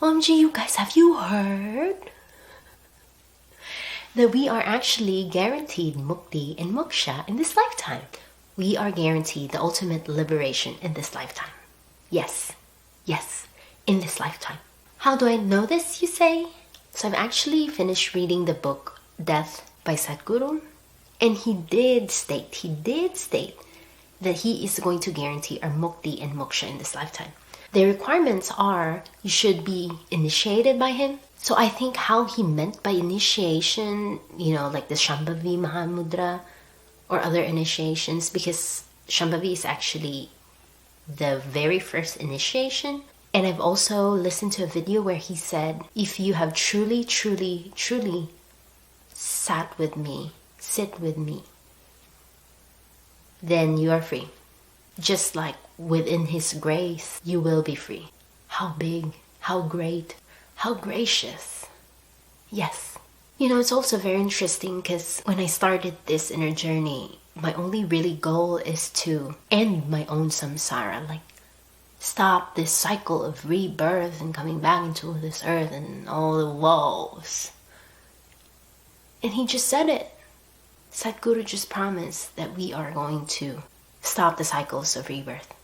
OMG, you guys, have you heard that we are actually guaranteed Mukti and Moksha in this lifetime? We are guaranteed the ultimate liberation in this lifetime. Yes, in this lifetime. How do I know this, you say? So I've actually finished reading the book Death by Sadhguru, and he did state that he is going to guarantee our Mukti and Moksha in this lifetime. The requirements are you should be initiated by him. So I think how he meant by initiation, like the Shambhavi Mahamudra or other initiations, because Shambhavi is actually the very first initiation. And I've also listened to a video where he said, if you have truly sit with me, then you are free. Just like within his grace, you will be free. How big, how great, how gracious. Yes. It's also very interesting because when I started this inner journey, my only really goal is to end my own samsara, like stop this cycle of rebirth and coming back into this earth and all the woes. And he just said it. Sadhguru just promised that we are going to stop the cycles of rebirth.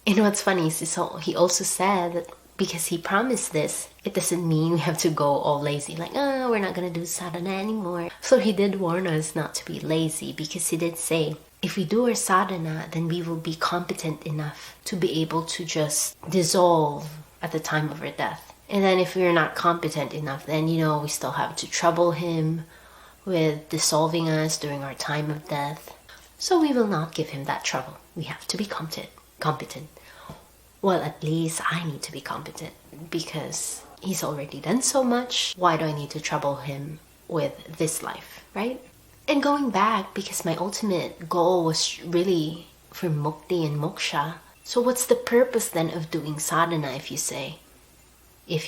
And what's funny is he also said that because he promised this, it doesn't mean we have to go all lazy, like, we're not going to do sadhana anymore. So he did warn us not to be lazy, because he did say, if we do our sadhana, then we will be competent enough to be able to just dissolve at the time of our death. And then if we're not competent enough, then, we still have to trouble him with dissolving us during our time of death. So we will not give him that trouble. We have to be competent. Well, at least I need to be competent, because he's already done so much. Why do I need to trouble him with this life, right? And going back, because my ultimate goal was really for Mukti and Moksha. So what's the purpose then of doing sadhana, if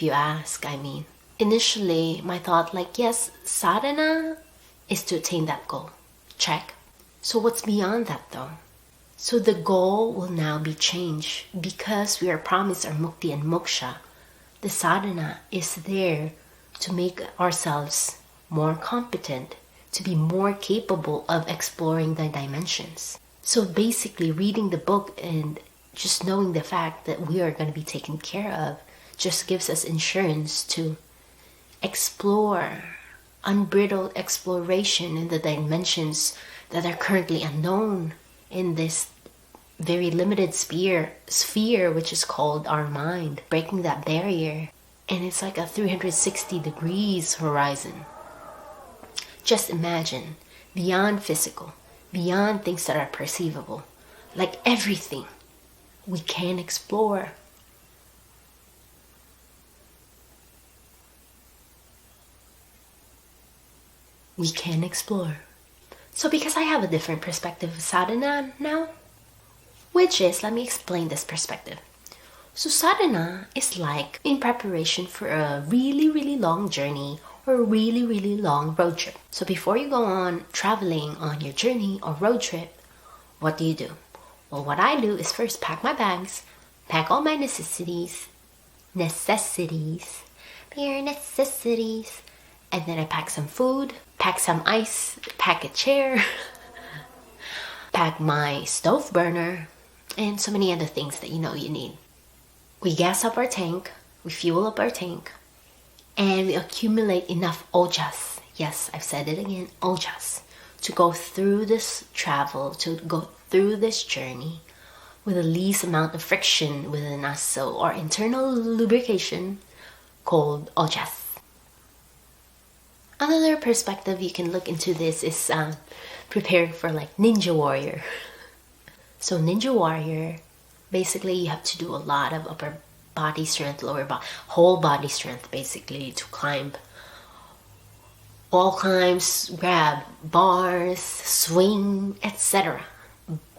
you ask, I mean. Initially, my thought yes, sadhana is to attain that goal. Check. So what's beyond that though? So the goal will now be changed, because we are promised our Mukti and Moksha. The sadhana is there to make ourselves more competent, to be more capable of exploring the dimensions. So basically reading the book and just knowing the fact that we are going to be taken care of just gives us insurance to explore, unbridled exploration in the dimensions that are currently unknown in this very limited sphere which is called our mind, breaking that barrier. And it's like a 360 degrees horizon. Just imagine, beyond physical, beyond things that are perceivable, like everything we can explore. We can explore. So because I have a different perspective of sadhana now, which is, let me explain this perspective. So sadhana is like in preparation for a really long journey or a really long road trip. So before you go on traveling on your journey or road trip, what do you do? Well, what I do is first pack my bags, pack all my necessities, bare necessities, and then I pack some food, pack some ice, pack a chair, pack my stove burner, and so many other things that you need. We gas up our tank, we fuel up our tank, and we accumulate enough ojas. Yes, I've said it again, ojas, to go through this travel, to go through this journey with the least amount of friction within us. So our internal lubrication called ojas. Another perspective you can look into this is preparing for ninja warrior. So ninja warrior, basically you have to do a lot of upper body strength, lower body, whole body strength basically to climb. Wall climbs, grab bars, swing, etc.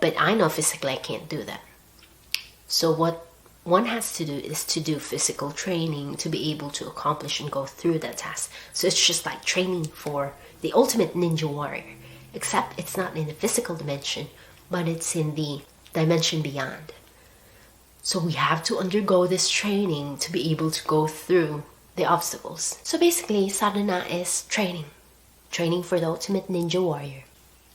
But I know physically I can't do that. So what one has to do is to do physical training to be able to accomplish and go through that task. So it's just like training for the ultimate ninja warrior, except it's not in the physical dimension, but it's in the dimension beyond. So we have to undergo this training to be able to go through the obstacles. So basically, sadhana is training. Training for the ultimate ninja warrior.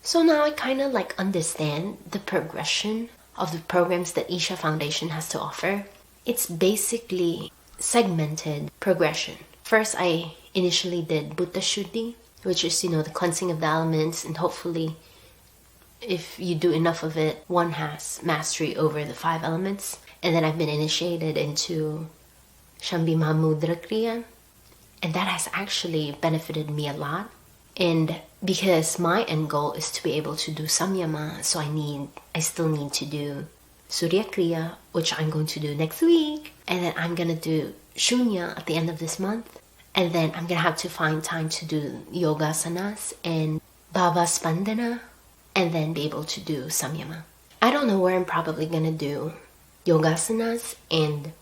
So now I kind of like understand the progression of the programs that Isha Foundation has to offer. It's basically segmented progression. First, I initially did Buddha Shuddhi, which is, the cleansing of the elements, and hopefully if you do enough of it, one has mastery over the 5 elements. And then I've been initiated into Shambhi Mahamudra Kriya, and that has actually benefited me a lot. And because my end goal is to be able to do Samyama, so I still need to do Surya Kriya, which I'm going to do next week. And then I'm going to do Shunya at the end of this month. And then I'm going to have to find time to do Yogasanas and Bhava Spandana, and then be able to do Samyama. I don't know where I'm probably going to do Yogasanas and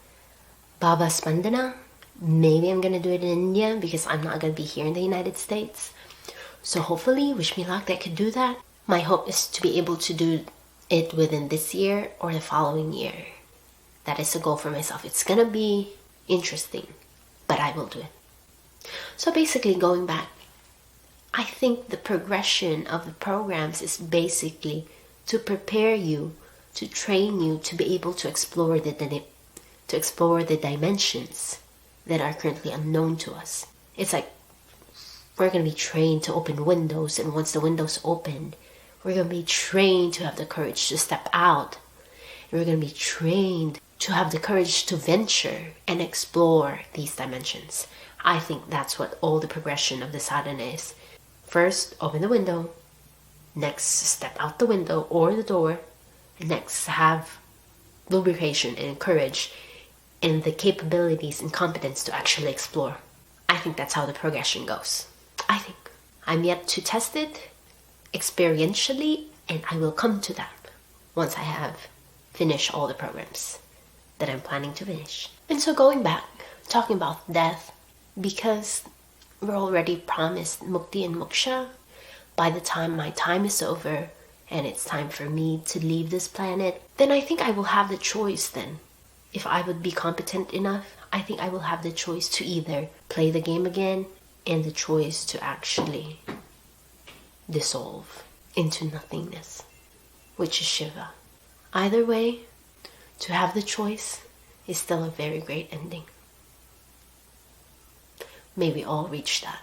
Bhava Spandana. Maybe I'm going to do it in India because I'm not going to be here in the United States. So hopefully, wish me luck that I could do that. My hope is to be able to do it within this year or the following year. That is a goal for myself. It's going to be interesting, but I will do it. So basically, going back, I think the progression of the programs is basically to prepare you, to train you to be able to explore the dimensions that are currently unknown to us. It's like we're going to be trained to open windows, and once the windows open, we're going to be trained to have the courage to step out. And we're going to be trained to have the courage to venture and explore these dimensions. I think that's what all the progression of the sadhana is. First, open the window. Next, step out the window or the door. And next, have lubrication and courage and the capabilities and competence to actually explore. I think that's how the progression goes. I think. I'm yet to test it experientially, and I will come to that once I have finished all the programs that I'm planning to finish. And so going back, talking about death, because we're already promised Mukti and Moksha, by the time my time is over and it's time for me to leave this planet, then I think I will have the choice then. If I would be competent enough, I think I will have the choice to either play the game again and the choice to actually dissolve into nothingness, which is Shiva. Either way, to have the choice is still a very great ending. May we all reach that.